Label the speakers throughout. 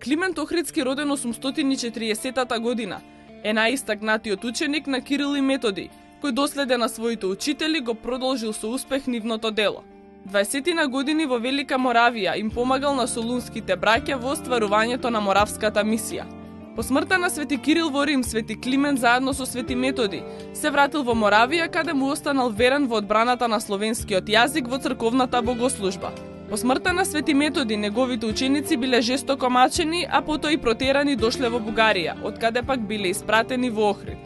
Speaker 1: Климент Охридски, роден 840 година, е најистакнатиот ученик на Кирил и Методи, кој доследен на своите учители го продолжил со успех нивното дело. 20 години во Велика Моравија им помагал на солунските браќа во остварувањето на моравската мисија. По смртта на Свети Кирил во Рим, Свети Климент заедно со Свети Методи се вратил во Моравија, каде му останал верен во одбраната на словенскиот јазик во црковната богослужба. По смртта на Свети Методи, неговите ученици биле жестоко мачени, а потоа и протерани дошле во Бугарија, од каде пак биле испратени во Охрид.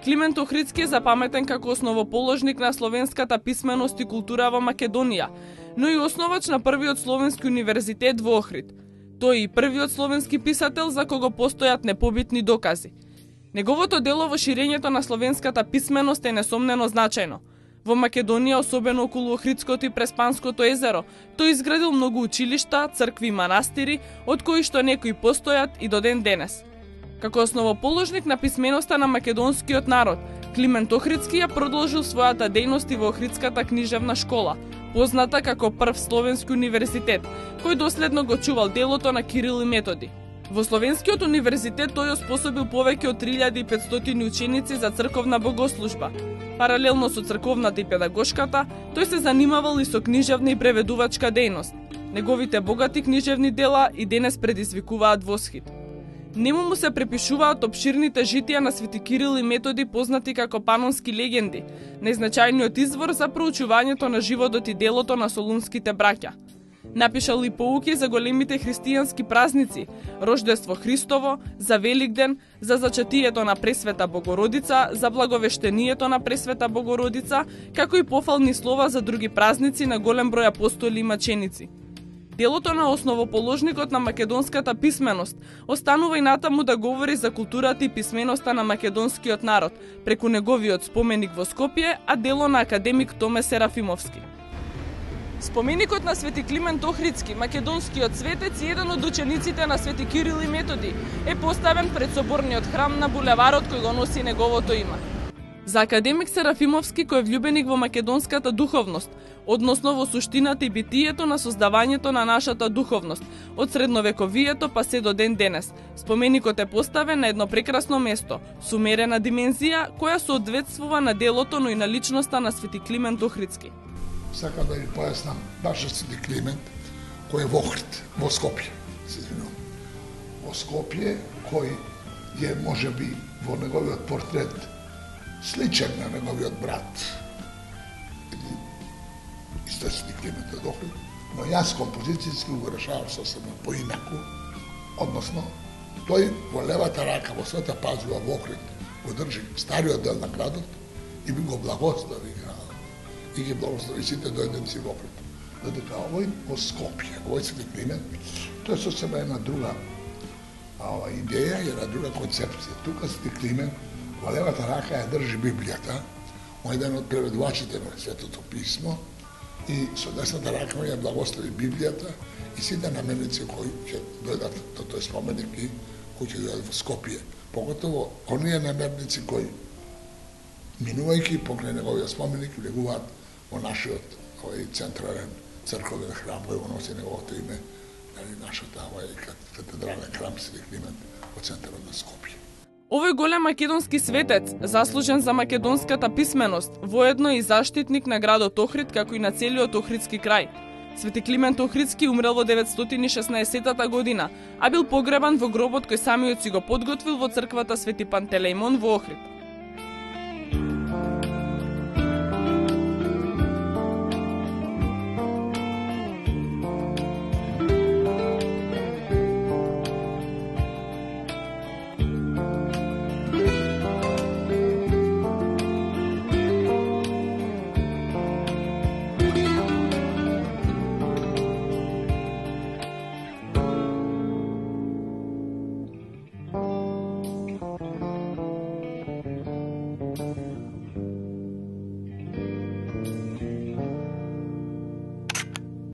Speaker 1: Климент Охридски е запаметен како основоположник на словенската писменост и култура во Македонија, но и основач на првиот словенски универзитет во Охрид. Тој е и првиот словенски писател за кого постојат непобитни докази. Неговото дело во ширењето на словенската писменост е несомнено значајно. Во Македонија, особено околу Охридското и Преспанското езеро, тој изградил многу училишта, цркви и манастири, од кои што некои постојат и до ден денес. Како основоположник на писменоста на македонскиот народ, Климент Охридски ја продолжил својата дејност и во Охридската книжевна школа, позната како прв словенски универзитет, кој доследно го чувал делото на Кирил и Методи. Во Словенскиот универзитет тој оспособил повеќе од 3500 ученици за црковна богослужба. Паралелно со црковната и педагошката, тој се занимавал и со книжевна и преведувачка дејност. Неговите богати книжевни дела и денес предизвикуваат восхит. Нему му се препишуваат опширните житија на Свети Кирил и Методи, познати како панонски легенди, најзначајниот извор за проучувањето на животот и делото на солунските браќа. Напишал и поуки за големите христијански празници, Рождество Христово, за Великден, за зачетието на Пресвета Богородица, за благовештението на Пресвета Богородица, како и пофални слова за други празници на голем број апостоли и маченици. Делото на основоположникот на македонската писменост останува и натаму да говори за културата и писменоста на македонскиот народ, преку неговиот споменик во Скопје, а дело на академик Томе Серафимовски. Споменикот на Свети Климент Охридски, македонскиот светец и еден од учениците на Свети Кирил и Методи, е поставен пред соборниот храм на булеварот кој го носи неговото име. За академик Серафимовски, кој е влюбеник во македонската духовност, односно во суштината и битието на создавањето на нашата духовност, од средновековието па се до ден денес, споменикот е поставен на едно прекрасно место, со умерена димензија, која соодветствува на делото, но и на личноста на Свети Климент Охридски.
Speaker 2: Сакам да ви појаснам баш Свети Климент, кој е во Охрид, во Скопје, се извинувам. Во Скопје, кој е можеби во неговиот портрет сличен на неговиот брат. Исто е Свети Климент од Охрид, но јас композицијски го решавам сосема поинаку, односно, тој во левата рака, во својата пазува во Охрид, го држи стариот дел на градот и би го благослови градот. И ги благослови сите дојденци во Охрид. Додека овој во Скопје, овој Свети Климент, тој сосема една друга идеја, една друга концепција. Тука Свети Климент во левата рака ја држи Библијата, он е еден од преведувачите на Светото писмо, и со десната рака ја благослови Библијата и сите наменици кои ќе дојдат до тој споменик и кои ќе дојдат во Скопје. Поготово оние наменици кои, минувајќи покрај неговиот споменик, влегуваат во нашиот централен црковен храм кој го носи неговото име, нашата катедрален храм Свети Климент во центарот на Скопје.
Speaker 1: Овој голем македонски светец, заслужен за македонската писменост, воедно и заштитник на градот Охрид, како и на целиот Охридски крај. Свети Климент Охридски умрел во 916 година, а бил погребан во гробот кој самиот си го подготвил во црквата Свети Пантелеимон во Охрид.